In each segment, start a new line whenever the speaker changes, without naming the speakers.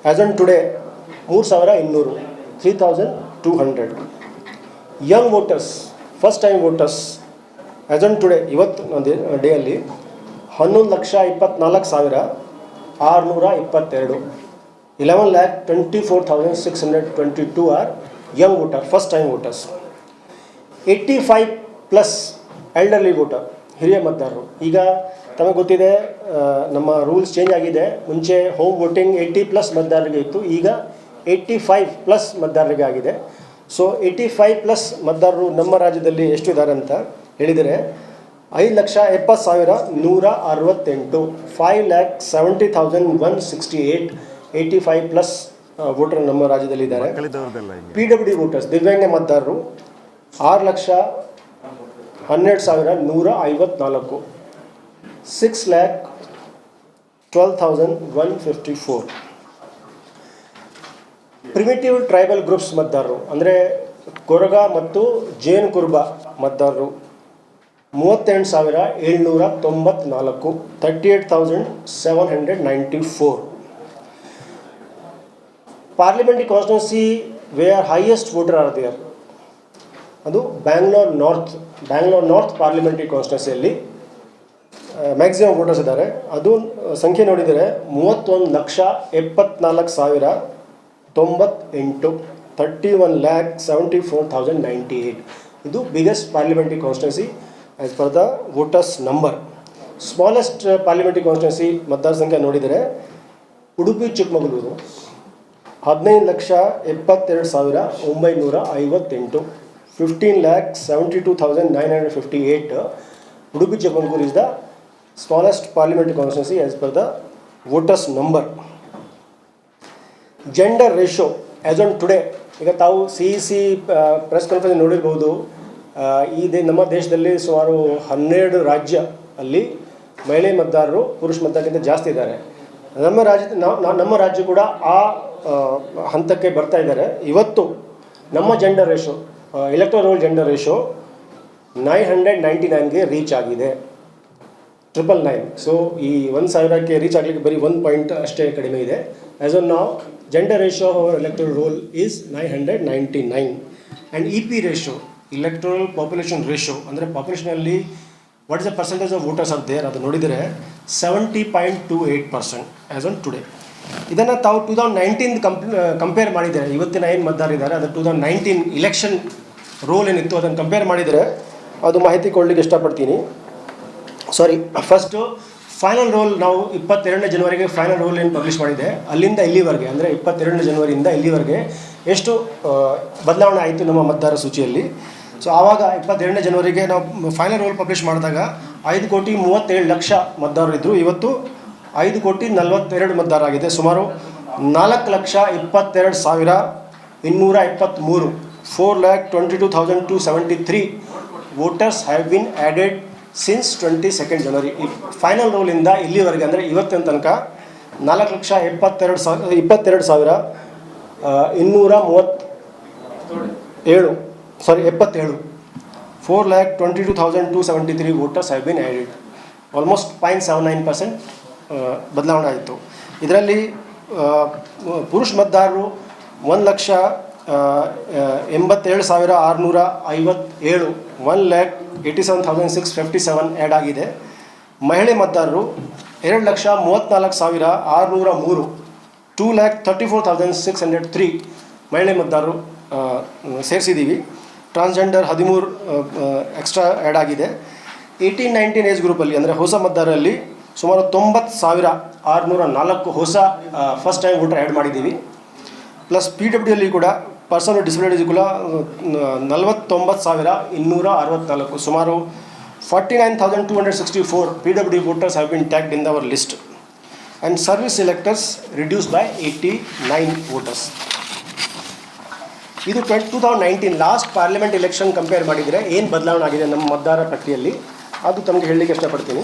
As on today 3200, 3200. Young voters, first time voters as on today, ಇವತ್ತು ಡೇಯಲ್ಲಿ 11,24,622. 11,24,622 are young voter, first time voters. 85+ elderly voter, ಹಿರಿಯ ಮತದಾರರು. ಈಗ ತಮಗೆ ಗೊತ್ತಿದೆ, ನಮ್ಮ ರೂಲ್ಸ್ ಚೇಂಜ್ ಆಗಿದೆ. ಮುಂಚೆ ಹೋಮ್ ವೋಟಿಂಗ್ 80+ ಮತದಾರರಿಗೆ ಇತ್ತು, ಈಗ 85+ ಮತದಾರರಿಗೆ ಆಗಿದೆ. ಸೊ 85+ ಮತದಾರರು ನಮ್ಮ ರಾಜ್ಯದಲ್ಲಿ ಎಷ್ಟು ಇದ್ದಾರೆ ಅಂತ ಹೇಳಿದರೆ 5,70,168, 5,70,168, 85+ ವೋಟರ್ ನಮ್ಮ ರಾಜ್ಯದಲ್ಲಿ ಇದ್ದಾರೆ. PWD ವೋಟರ್ಸ್, ದಿವ್ಯಾಂಗ ಮತದಾರರು 6,12,154, 6,12,154. ಪ್ರಿಮಿಟಿವ್ ಟ್ರೈಬಲ್ ಗ್ರೂಪ್ಸ್ ಮತದಾರರು ಅಂದರೆ ಕೊರಗ ಮತ್ತು ಜೇನ್ ಕುರುಬ ಮತದಾರರು 38,794, 38,794. Parliamentary constituency where highest voter are there, ಅದು ಬ್ಯಾಂಗ್ಳೂರ್ ನಾರ್ತ್ ಪಾರ್ಲಿಮೆಂಟ್ರಿ ಕಾನ್ಸ್ಟಿಟ್ಯೂನ್ಸಿಯಲ್ಲಿ ಮ್ಯಾಕ್ಸಿಮಮ್ ವೋಟರ್ಸ್ ಇದ್ದಾರೆ. ಅದು ಸಂಖ್ಯೆ ನೋಡಿದರೆ 31,74,098, 31,74,098. ಇದು biggest parliamentary constituency as per the voters number. Smallest parliamentary constituency ಮತದಾರ ಸಂಖ್ಯೆ ನೋಡಿದರೆ Udupi Chikkamagaluru 15,72,958, 15,72,958. Udupi Chikkamagaluru is the smallest parliamentary constituency as per the voters number. Gender ratio as on today, ಈಗ ತಾವು CEC ಪ್ರೆಸ್ ಕಾನ್ಫರೆನ್ಸ್ ನೋಡಿರ್ಬೋದು. ನಮ್ಮ ದೇಶದಲ್ಲಿ ಸುಮಾರು 12 ರಾಜ್ಯ ಅಲ್ಲಿ ಮಹಿಳೆ ಮತದಾರರು ಪುರುಷ ಮತದಾರಕ್ಕಿಂತ ಜಾಸ್ತಿ ಇದ್ದಾರೆ. ನಮ್ಮ ರಾಜ್ಯ ಕೂಡ ಆ ಹಂತಕ್ಕೆ ಬರ್ತಾ ಇದ್ದಾರೆ. ಇವತ್ತು ನಮ್ಮ gender ratio, electoral gender ratio 999ಗೆ ರೀಚ್ ಆಗಿದೆ, 999. ಸೊ ಈ 1,000ಕ್ಕೆ ರೀಚ್ ಆಗಲಿಕ್ಕೆ ಬರೀ 1 ಪಾಯಿಂಟ್ ಅಷ್ಟೇ ಕಡಿಮೆ ಇದೆ. ಆ್ಯಸ್ ಆನ್ ನಾವು gender ratio our electoral roll is 999. And EP ratio, electoral population ratio, ಅಂದರೆ ಪಾಪ್ಯುಲೇಷನಲ್ಲಿ what is the percentage of voters are there, ಅದು ನೋಡಿದರೆ 70.28% ಆ್ಯಸ್ ಆನ್ ಟುಡೇ. ಇದನ್ನು ತಾವು 2019 ಕಂಪೇರ್ ಮಾಡಿದರೆ, ಇವತ್ತಿನ ಏನು ಮತದಾರ ಇದ್ದಾರೆ ಅದು 2019 ಇಲೆಕ್ಷನ್ ರೋಲ್ ಏನಿತ್ತು ಅದನ್ನು ಕಂಪೇರ್ ಮಾಡಿದರೆ ಅದು ಮಾಹಿತಿ ಕೊಡಲಿಕ್ಕೆ ಇಷ್ಟಪಡ್ತೀನಿ. ಫಸ್ಟು ಫೈನಲ್ ರೋಲ್ ನಾವು 22ನೇ ಜನವರಿಗೆ ಫೈನಲ್ ರೋಲ್ ಏನು ಪಬ್ಲಿಷ್ ಮಾಡಿದೆ, ಅಲ್ಲಿಂದ ಇಲ್ಲಿವರೆಗೆ ಅಂದರೆ 22ನೇ ಜನವರಿಯಿಂದ ಇಲ್ಲಿವರೆಗೆ ಎಷ್ಟು ಬದಲಾವಣೆ ಆಯಿತು ನಮ್ಮ ಮತದಾರ ಸೂಚಿಯಲ್ಲಿ. ಸೊ ಆವಾಗ 22ನೇ ಜನವರಿಗೆ ನಾವು ಫೈನಲ್ ರೋಲ್ ಪಬ್ಲಿಷ್ ಮಾಡಿದಾಗ 5,37,00,000 ಮತದಾರರು ಇದ್ದರು. ಇವತ್ತು 5,42,00,000 ಮತದಾರ ಆಗಿದೆ. ಸುಮಾರು 4,22,223, 4,22,273 voters have been added since 22nd ಜನವರಿ. ಈ ಫೈನಲ್ ರೋಲಿಂದ ಇಲ್ಲಿವರೆಗೆ ಅಂದರೆ ಇವತ್ತಿನ ತನಕ 4,22,277, 4,22,273 voters have been added. Almost 0.79% ಬದಲಾವಣೆ ಆಯಿತು. ಇದರಲ್ಲಿ ಪುರುಷ ಮತದಾರರು 1,87,657, 1,87,657 ಆ್ಯಡ್ ಆಗಿದೆ. ಮಹಿಳೆ ಮತದಾರರು 2,34,603, 2,34,603 ಮಹಿಳೆ ಮತದಾರರು ಸೇರಿಸಿದ್ದೀವಿ. ಟ್ರಾನ್ಸ್ಜೆಂಡರ್ 13 ಎಕ್ಸ್ಟ್ರಾ ಆ್ಯಡ್ ಆಗಿದೆ. 18-19 ಏಜ್ ಗ್ರೂಪಲ್ಲಿ ಅಂದರೆ ಹೊಸ ಮತದಾರರಲ್ಲಿ ಸುಮಾರು 90,604 ಹೊಸ ಫಸ್ಟ್ ಟೈಮ್ ವೋಟರ್ ಆ್ಯಡ್ ಮಾಡಿದ್ದೀವಿ. ಪ್ಲಸ್ PWD ಕೂಡ ಪರ್ಸನ್ ವಿತ್ ಡಿಸಬಿಲಿಟೀಸ್ ಕೂಡ 49,264, ಸುಮಾರು 49,264 PWD voters have been tagged in our list. And service electors reduce by 89 voters. ಇದು 2019 ಲಾಸ್ಟ್ ಪಾರ್ಲಿಮೆಂಟ್ ಎಲೆಕ್ಷನ್ ಕಂಪೇರ್ ಮಾಡಿದರೆ ಏನು ಬದಲಾವಣೆ ಆಗಿದೆ ನಮ್ಮ ಮತದಾರ ಪಟ್ಟಿಯಲ್ಲಿ ಅದು ತಮಗೆ ಹೇಳಲಿಕ್ಕೆ ಇಷ್ಟಪಡ್ತೀನಿ.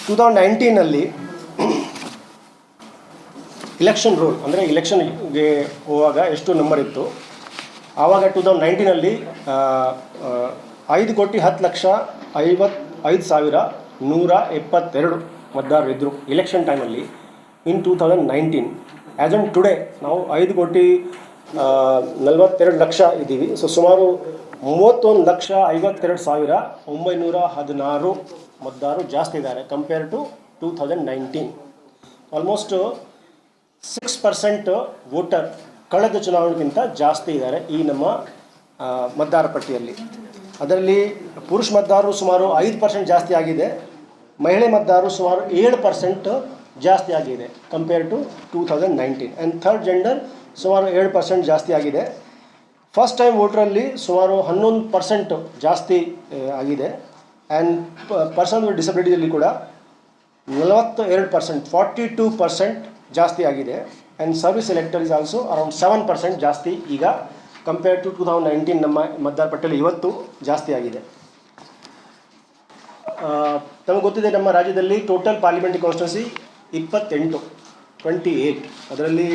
2019ನಲ್ಲಿ ಇಲೆಕ್ಷನ್ ರೋಲ್ ಅಂದರೆ ಇಲೆಕ್ಷನ್ಗೆ ಹೋಗುವಾಗ ಎಷ್ಟು ನಂಬರ್ ಇತ್ತು, ಆವಾಗ 2019ನಲ್ಲಿ 5,10,55,172 ಮತದಾರರು ಇದ್ದರು ಇಲೆಕ್ಷನ್ ಟೈಮಲ್ಲಿ. ಇನ್ 2019 ಆ್ಯಸ್ ಆನ್ ಟುಡೇ ನಾವು 5,42,00,000 ಇದ್ದೀವಿ. ಸೊ ಸುಮಾರು 31,52,916 ಮತದಾರರು ಜಾಸ್ತಿ ಇದ್ದಾರೆ ಕಂಪೇರ್ ಟು 2019. ಆಲ್ಮೋಸ್ಟ್ 6% ವೋಟರ್ ಕಳೆದ ಚುನಾವಣೆಗಿಂತ ಜಾಸ್ತಿ ಇದ್ದಾರೆ ಈ ನಮ್ಮ ಮತದಾರ ಪಟ್ಟಿಯಲ್ಲಿ. ಅದರಲ್ಲಿ ಪುರುಷ ಮತದಾರರು ಸುಮಾರು 5% ಜಾಸ್ತಿ ಆಗಿದೆ, ಮಹಿಳೆ ಮತದಾರರು ಸುಮಾರು 7% ಜಾಸ್ತಿ ಆಗಿದೆ compare to 2019. And third gender ಸುಮಾರು 7% ಜಾಸ್ತಿ ಆಗಿದೆ. ಫಸ್ಟ್ ಟೈಮ್ ವೋಟ್ರಲ್ಲಿ ಸುಮಾರು 11% ಜಾಸ್ತಿ ಆಗಿದೆ. ಆ್ಯಂಡ್ ಪರ್ಸನ್ ವಿತ್ ಡಿಸಬಿಲಿಟಿಯಲ್ಲಿ ಕೂಡ 42%, 42% ಜಾಸ್ತಿ ಆಗಿದೆ. And service elector is also around 7% ಜಾಸ್ತಿ ಈಗ ಕಂಪೇರ್ ಟು 2019 ನಮ್ಮ ಮತದಾರ ಪಟ್ಟಿಯಲ್ಲಿ ಇವತ್ತು ಜಾಸ್ತಿ ಆಗಿದೆ. ನಮಗೆ ಗೊತ್ತಿದೆ ನಮ್ಮ ರಾಜ್ಯದಲ್ಲಿ ಟೋಟಲ್ ಪಾರ್ಲಿಮೆಂಟ್ರಿ ಕಾನ್ಸ್ಟಿಟ್ಯೂನ್ಸಿ 28, ಅದರಲ್ಲಿ